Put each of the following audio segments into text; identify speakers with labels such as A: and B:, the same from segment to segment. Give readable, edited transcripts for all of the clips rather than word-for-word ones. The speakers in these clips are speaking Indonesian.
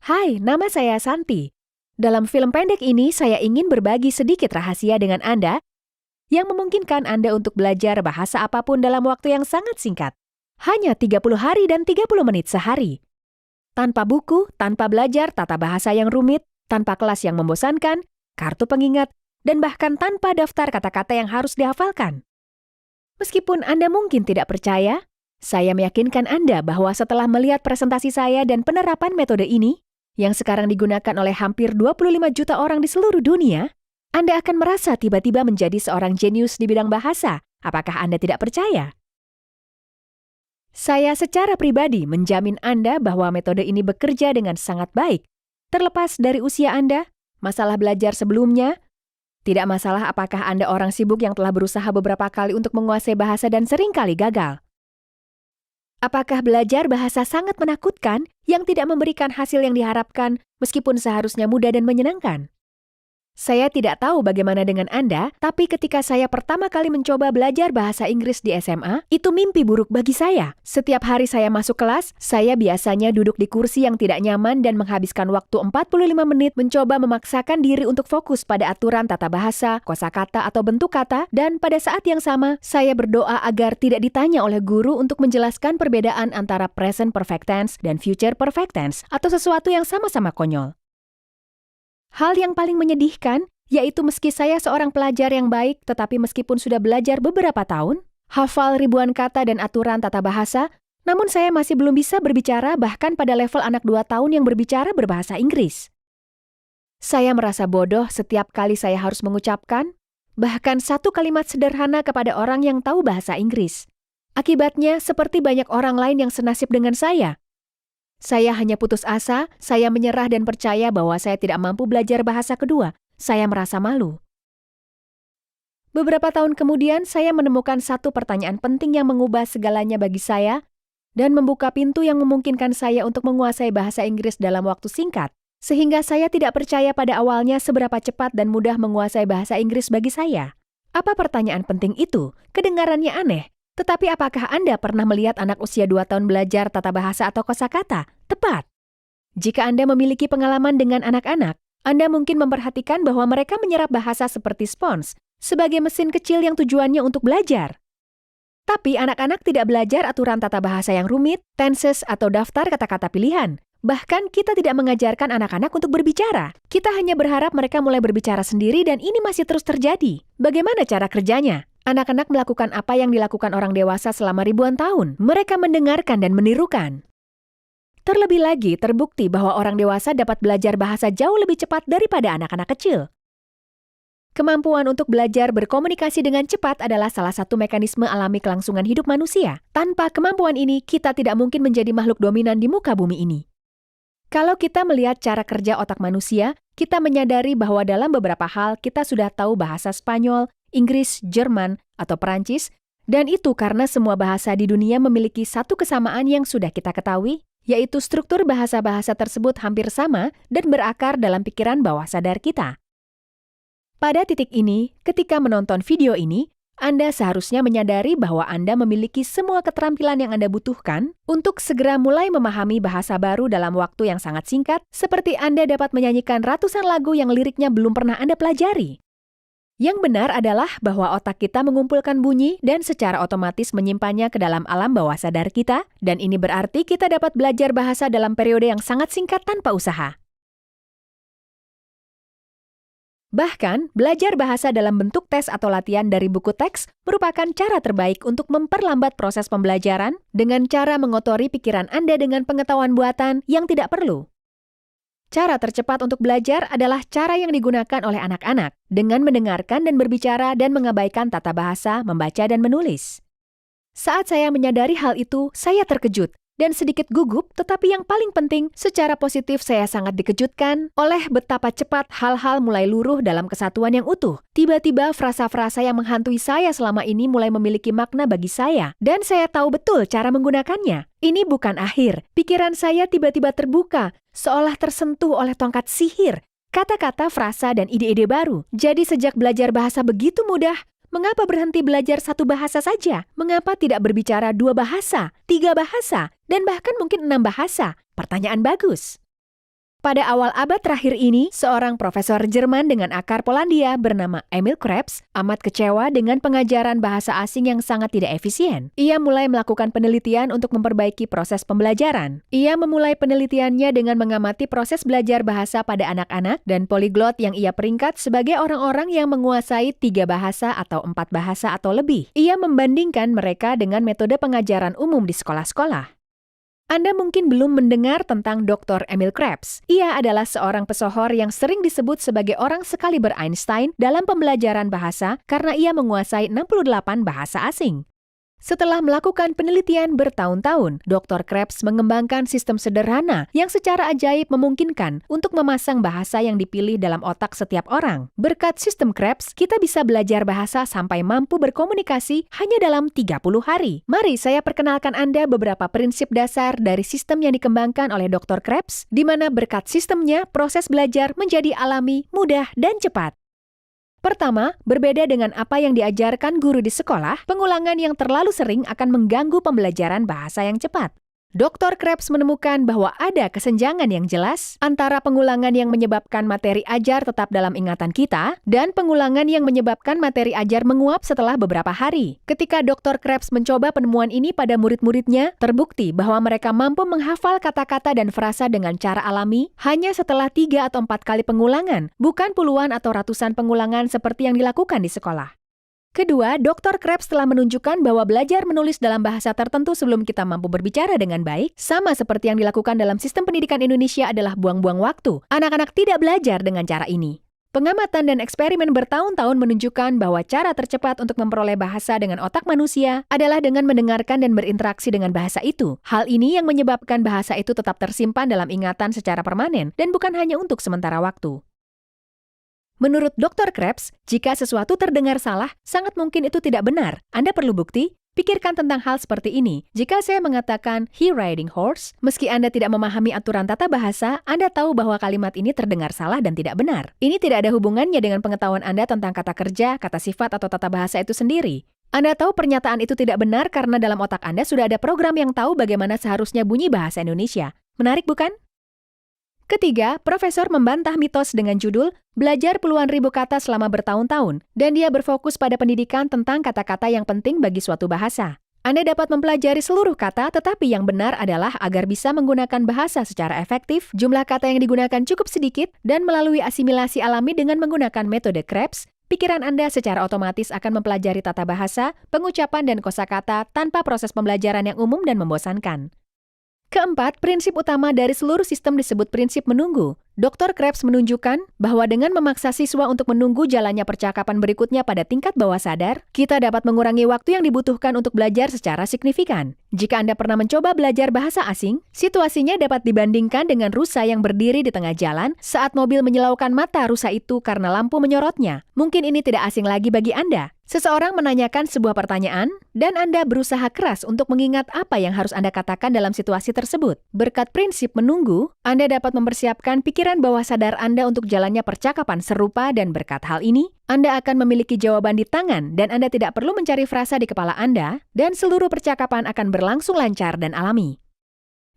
A: Hai, nama saya Santi. Dalam film pendek ini, saya ingin berbagi sedikit rahasia dengan Anda yang memungkinkan Anda untuk belajar bahasa apapun dalam waktu yang sangat singkat. Hanya 30 hari dan 30 menit sehari. Tanpa buku, tanpa belajar tata bahasa yang rumit, tanpa kelas yang membosankan, kartu pengingat, dan bahkan tanpa daftar kata-kata yang harus dihafalkan. Meskipun Anda mungkin tidak percaya, saya meyakinkan Anda bahwa setelah melihat presentasi saya dan penerapan metode ini, yang sekarang digunakan oleh hampir 25 juta orang di seluruh dunia, Anda akan merasa tiba-tiba menjadi seorang jenius di bidang bahasa. Apakah Anda tidak percaya? Saya secara pribadi menjamin Anda bahwa metode ini bekerja dengan sangat baik, terlepas dari usia Anda, masalah belajar sebelumnya, tidak masalah apakah Anda orang sibuk yang telah berusaha beberapa kali untuk menguasai bahasa dan seringkali gagal. Apakah belajar bahasa sangat menakutkan yang tidak memberikan hasil yang diharapkan meskipun seharusnya mudah dan menyenangkan? Saya tidak tahu bagaimana dengan Anda, tapi ketika saya pertama kali mencoba belajar bahasa Inggris di SMA, itu mimpi buruk bagi saya. Setiap hari saya masuk kelas, saya biasanya duduk di kursi yang tidak nyaman dan menghabiskan waktu 45 menit mencoba memaksakan diri untuk fokus pada aturan tata bahasa, kosakata atau bentuk kata, dan pada saat yang sama, saya berdoa agar tidak ditanya oleh guru untuk menjelaskan perbedaan antara present perfect tense dan future perfect tense, atau sesuatu yang sama-sama konyol. Hal yang paling menyedihkan, yaitu meski saya seorang pelajar yang baik, tetapi meskipun sudah belajar beberapa tahun, hafal ribuan kata dan aturan tata bahasa, namun saya masih belum bisa berbicara bahkan pada level anak 2 tahun yang berbicara berbahasa Inggris. Saya merasa bodoh setiap kali saya harus mengucapkan, bahkan satu kalimat sederhana kepada orang yang tahu bahasa Inggris. Akibatnya, seperti banyak orang lain yang senasib dengan saya hanya putus asa, saya menyerah dan percaya bahwa saya tidak mampu belajar bahasa kedua. Saya merasa malu. Beberapa tahun kemudian, saya menemukan satu pertanyaan penting yang mengubah segalanya bagi saya dan membuka pintu yang memungkinkan saya untuk menguasai bahasa Inggris dalam waktu singkat, sehingga saya tidak percaya pada awalnya seberapa cepat dan mudah menguasai bahasa Inggris bagi saya. Apa pertanyaan penting itu? Kedengarannya aneh. Tetapi apakah Anda pernah melihat anak usia 2 tahun belajar tata bahasa atau kosakata? Tepat. Jika Anda memiliki pengalaman dengan anak-anak, Anda mungkin memperhatikan bahwa mereka menyerap bahasa seperti spons, sebagai mesin kecil yang tujuannya untuk belajar. Tapi anak-anak tidak belajar aturan tata bahasa yang rumit, tenses, atau daftar kata-kata pilihan. Bahkan kita tidak mengajarkan anak-anak untuk berbicara. Kita hanya berharap mereka mulai berbicara sendiri dan ini masih terus terjadi. Bagaimana cara kerjanya? Anak-anak melakukan apa yang dilakukan orang dewasa selama ribuan tahun. Mereka mendengarkan dan menirukan. Terlebih lagi, terbukti bahwa orang dewasa dapat belajar bahasa jauh lebih cepat daripada anak-anak kecil. Kemampuan untuk belajar berkomunikasi dengan cepat adalah salah satu mekanisme alami kelangsungan hidup manusia. Tanpa kemampuan ini, kita tidak mungkin menjadi makhluk dominan di muka bumi ini. Kalau kita melihat cara kerja otak manusia, kita menyadari bahwa dalam beberapa hal kita sudah tahu bahasa Spanyol, Inggris, Jerman, atau Perancis, dan itu karena semua bahasa di dunia memiliki satu kesamaan yang sudah kita ketahui, yaitu struktur bahasa-bahasa tersebut hampir sama dan berakar dalam pikiran bawah sadar kita. Pada titik ini, ketika menonton video ini, Anda seharusnya menyadari bahwa Anda memiliki semua keterampilan yang Anda butuhkan untuk segera mulai memahami bahasa baru dalam waktu yang sangat singkat, seperti Anda dapat menyanyikan ratusan lagu yang liriknya belum pernah Anda pelajari. Yang benar adalah bahwa otak kita mengumpulkan bunyi dan secara otomatis menyimpannya ke dalam alam bawah sadar kita, dan ini berarti kita dapat belajar bahasa dalam periode yang sangat singkat tanpa usaha. Bahkan, belajar bahasa dalam bentuk tes atau latihan dari buku teks merupakan cara terbaik untuk memperlambat proses pembelajaran dengan cara mengotori pikiran Anda dengan pengetahuan buatan yang tidak perlu. Cara tercepat untuk belajar adalah cara yang digunakan oleh anak-anak dengan mendengarkan dan berbicara dan mengabaikan tata bahasa, membaca dan menulis. Saat saya menyadari hal itu, saya terkejut dan sedikit gugup, tetapi yang paling penting, secara positif saya sangat dikejutkan oleh betapa cepat hal-hal mulai luruh dalam kesatuan yang utuh. Tiba-tiba frasa-frasa yang menghantui saya selama ini mulai memiliki makna bagi saya, dan saya tahu betul cara menggunakannya. Ini bukan akhir. Pikiran saya tiba-tiba terbuka, seolah tersentuh oleh tongkat sihir, kata-kata, frasa, dan ide-ide baru. Jadi sejak belajar bahasa begitu mudah, mengapa berhenti belajar satu bahasa saja? Mengapa tidak berbicara 2 bahasa, 3 bahasa, dan bahkan mungkin 6 bahasa? Pertanyaan bagus. Pada awal abad terakhir ini, seorang profesor Jerman dengan akar Polandia bernama Emil Krebs amat kecewa dengan pengajaran bahasa asing yang sangat tidak efisien. Ia mulai melakukan penelitian untuk memperbaiki proses pembelajaran. Ia memulai penelitiannya dengan mengamati proses belajar bahasa pada anak-anak dan poliglot yang ia peringkat sebagai orang-orang yang menguasai 3 bahasa atau 4 bahasa atau lebih. Ia membandingkan mereka dengan metode pengajaran umum di sekolah-sekolah. Anda mungkin belum mendengar tentang Dr. Emil Krebs. Ia adalah seorang pesohor yang sering disebut sebagai orang sekaliber Einstein dalam pembelajaran bahasa karena ia menguasai 68 bahasa asing. Setelah melakukan penelitian bertahun-tahun, Dr. Krebs mengembangkan sistem sederhana yang secara ajaib memungkinkan untuk memasang bahasa yang dipilih dalam otak setiap orang. Berkat sistem Krebs, kita bisa belajar bahasa sampai mampu berkomunikasi hanya dalam 30 hari. Mari saya perkenalkan Anda beberapa prinsip dasar dari sistem yang dikembangkan oleh Dr. Krebs, di mana berkat sistemnya, proses belajar menjadi alami, mudah, dan cepat. Pertama, berbeda dengan apa yang diajarkan guru di sekolah, pengulangan yang terlalu sering akan mengganggu pembelajaran bahasa yang cepat. Dr. Krebs menemukan bahwa ada kesenjangan yang jelas antara pengulangan yang menyebabkan materi ajar tetap dalam ingatan kita dan pengulangan yang menyebabkan materi ajar menguap setelah beberapa hari. Ketika Dr. Krebs mencoba penemuan ini pada murid-muridnya, terbukti bahwa mereka mampu menghafal kata-kata dan frasa dengan cara alami hanya setelah 3 atau 4 kali pengulangan, bukan puluhan atau ratusan pengulangan seperti yang dilakukan di sekolah. Kedua, Dr. Krebs telah menunjukkan bahwa belajar menulis dalam bahasa tertentu sebelum kita mampu berbicara dengan baik, sama seperti yang dilakukan dalam sistem pendidikan Indonesia adalah buang-buang waktu. Anak-anak tidak belajar dengan cara ini. Pengamatan dan eksperimen bertahun-tahun menunjukkan bahwa cara tercepat untuk memperoleh bahasa dengan otak manusia adalah dengan mendengarkan dan berinteraksi dengan bahasa itu. Hal ini yang menyebabkan bahasa itu tetap tersimpan dalam ingatan secara permanen dan bukan hanya untuk sementara waktu. Menurut Dr. Krebs, jika sesuatu terdengar salah, sangat mungkin itu tidak benar. Anda perlu bukti? Pikirkan tentang hal seperti ini. Jika saya mengatakan he riding horse, meski Anda tidak memahami aturan tata bahasa, Anda tahu bahwa kalimat ini terdengar salah dan tidak benar. Ini tidak ada hubungannya dengan pengetahuan Anda tentang kata kerja, kata sifat, atau tata bahasa itu sendiri. Anda tahu pernyataan itu tidak benar karena dalam otak Anda sudah ada program yang tahu bagaimana seharusnya bunyi bahasa Indonesia. Menarik bukan? Ketiga, profesor membantah mitos dengan judul Belajar Puluhan Ribu Kata Selama Bertahun-tahun, dan dia berfokus pada pendidikan tentang kata-kata yang penting bagi suatu bahasa. Anda dapat mempelajari seluruh kata, tetapi yang benar adalah agar bisa menggunakan bahasa secara efektif, jumlah kata yang digunakan cukup sedikit, dan melalui asimilasi alami dengan menggunakan metode Krebs, pikiran Anda secara otomatis akan mempelajari tata bahasa, pengucapan, dan kosakata tanpa proses pembelajaran yang umum dan membosankan. Keempat, prinsip utama dari seluruh sistem disebut prinsip menunggu. Dr. Krebs menunjukkan bahwa dengan memaksa siswa untuk menunggu jalannya percakapan berikutnya pada tingkat bawah sadar, kita dapat mengurangi waktu yang dibutuhkan untuk belajar secara signifikan. Jika Anda pernah mencoba belajar bahasa asing, situasinya dapat dibandingkan dengan rusa yang berdiri di tengah jalan saat mobil menyilaukan mata rusa itu karena lampu menyorotnya. Mungkin ini tidak asing lagi bagi Anda. Seseorang menanyakan sebuah pertanyaan, dan Anda berusaha keras untuk mengingat apa yang harus Anda katakan dalam situasi tersebut. Berkat prinsip menunggu, Anda dapat mempersiapkan pikiran bawah sadar Anda untuk jalannya percakapan serupa, dan berkat hal ini, Anda akan memiliki jawaban di tangan dan Anda tidak perlu mencari frasa di kepala Anda, dan seluruh percakapan akan berlangsung lancar dan alami.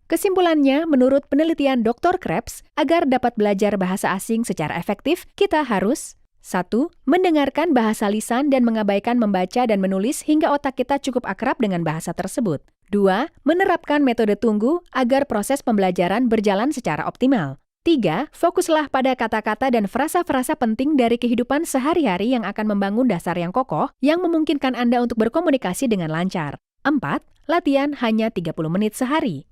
A: Kesimpulannya, menurut penelitian Dr. Krebs, agar dapat belajar bahasa asing secara efektif, kita harus 1. Mendengarkan bahasa lisan dan mengabaikan membaca dan menulis hingga otak kita cukup akrab dengan bahasa tersebut. 2. Menerapkan metode tunggu agar proses pembelajaran berjalan secara optimal. 3. Fokuslah pada kata-kata dan frasa-frasa penting dari kehidupan sehari-hari yang akan membangun dasar yang kokoh yang memungkinkan Anda untuk berkomunikasi dengan lancar. 4. Latihan hanya 30 menit sehari.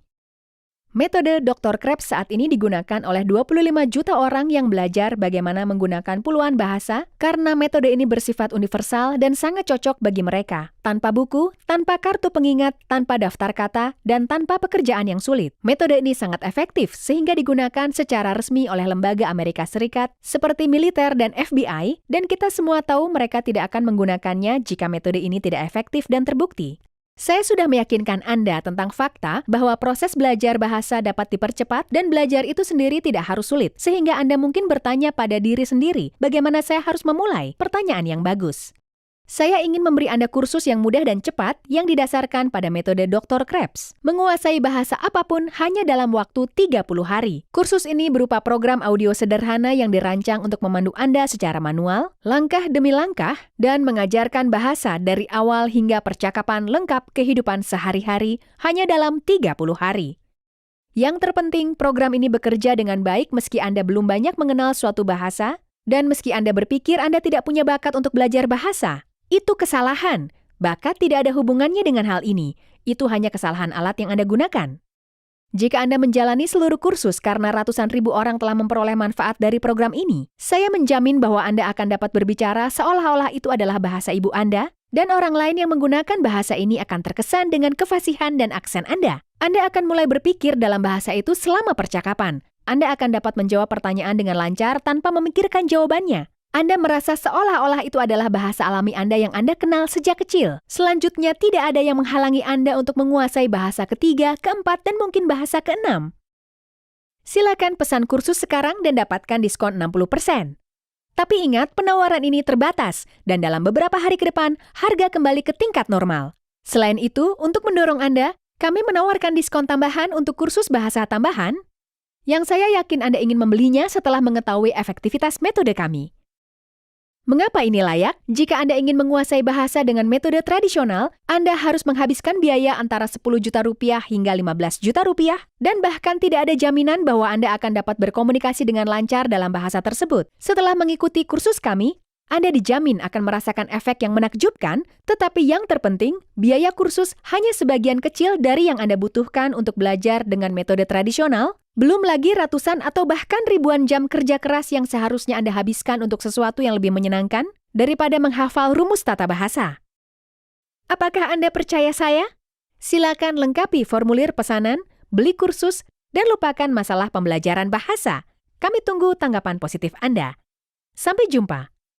A: Metode Dr. Krebs saat ini digunakan oleh 25 juta orang yang belajar bagaimana menggunakan puluhan bahasa karena metode ini bersifat universal dan sangat cocok bagi mereka. Tanpa buku, tanpa kartu pengingat, tanpa daftar kata, dan tanpa pekerjaan yang sulit. Metode ini sangat efektif sehingga digunakan secara resmi oleh lembaga Amerika Serikat seperti militer dan FBI, dan kita semua tahu mereka tidak akan menggunakannya jika metode ini tidak efektif dan terbukti. Saya sudah meyakinkan Anda tentang fakta bahwa proses belajar bahasa dapat dipercepat dan belajar itu sendiri tidak harus sulit, sehingga Anda mungkin bertanya pada diri sendiri, bagaimana saya harus memulai? Pertanyaan yang bagus. Saya ingin memberi Anda kursus yang mudah dan cepat yang didasarkan pada metode Dr. Krebs. Menguasai bahasa apapun hanya dalam waktu 30 hari. Kursus ini berupa program audio sederhana yang dirancang untuk memandu Anda secara manual, langkah demi langkah, dan mengajarkan bahasa dari awal hingga percakapan lengkap kehidupan sehari-hari hanya dalam 30 hari. Yang terpenting, program ini bekerja dengan baik meski Anda belum banyak mengenal suatu bahasa, dan meski Anda berpikir Anda tidak punya bakat untuk belajar bahasa. Itu kesalahan. Bakat tidak ada hubungannya dengan hal ini. Itu hanya kesalahan alat yang Anda gunakan. Jika Anda menjalani seluruh kursus karena ratusan ribu orang telah memperoleh manfaat dari program ini, saya menjamin bahwa Anda akan dapat berbicara seolah-olah itu adalah bahasa ibu Anda, dan orang lain yang menggunakan bahasa ini akan terkesan dengan kefasihan dan aksen Anda. Anda akan mulai berpikir dalam bahasa itu selama percakapan. Anda akan dapat menjawab pertanyaan dengan lancar tanpa memikirkan jawabannya. Anda merasa seolah-olah itu adalah bahasa alami Anda yang Anda kenal sejak kecil. Selanjutnya, tidak ada yang menghalangi Anda untuk menguasai bahasa ketiga, keempat, dan mungkin bahasa keenam. Silakan pesan kursus sekarang dan dapatkan diskon 60%. Tapi ingat, penawaran ini terbatas, dan dalam beberapa hari ke depan, harga kembali ke tingkat normal. Selain itu, untuk mendorong Anda, kami menawarkan diskon tambahan untuk kursus bahasa tambahan, yang saya yakin Anda ingin membelinya setelah mengetahui efektivitas metode kami. Mengapa ini layak? Jika Anda ingin menguasai bahasa dengan metode tradisional, Anda harus menghabiskan biaya antara 10 juta rupiah hingga 15 juta rupiah, dan bahkan tidak ada jaminan bahwa Anda akan dapat berkomunikasi dengan lancar dalam bahasa tersebut. Setelah mengikuti kursus kami, Anda dijamin akan merasakan efek yang menakjubkan, tetapi yang terpenting, biaya kursus hanya sebagian kecil dari yang Anda butuhkan untuk belajar dengan metode tradisional, belum lagi ratusan atau bahkan ribuan jam kerja keras yang seharusnya Anda habiskan untuk sesuatu yang lebih menyenangkan daripada menghafal rumus tata bahasa. Apakah Anda percaya saya? Silakan lengkapi formulir pesanan, beli kursus, dan lupakan masalah pembelajaran bahasa. Kami tunggu tanggapan positif Anda. Sampai jumpa.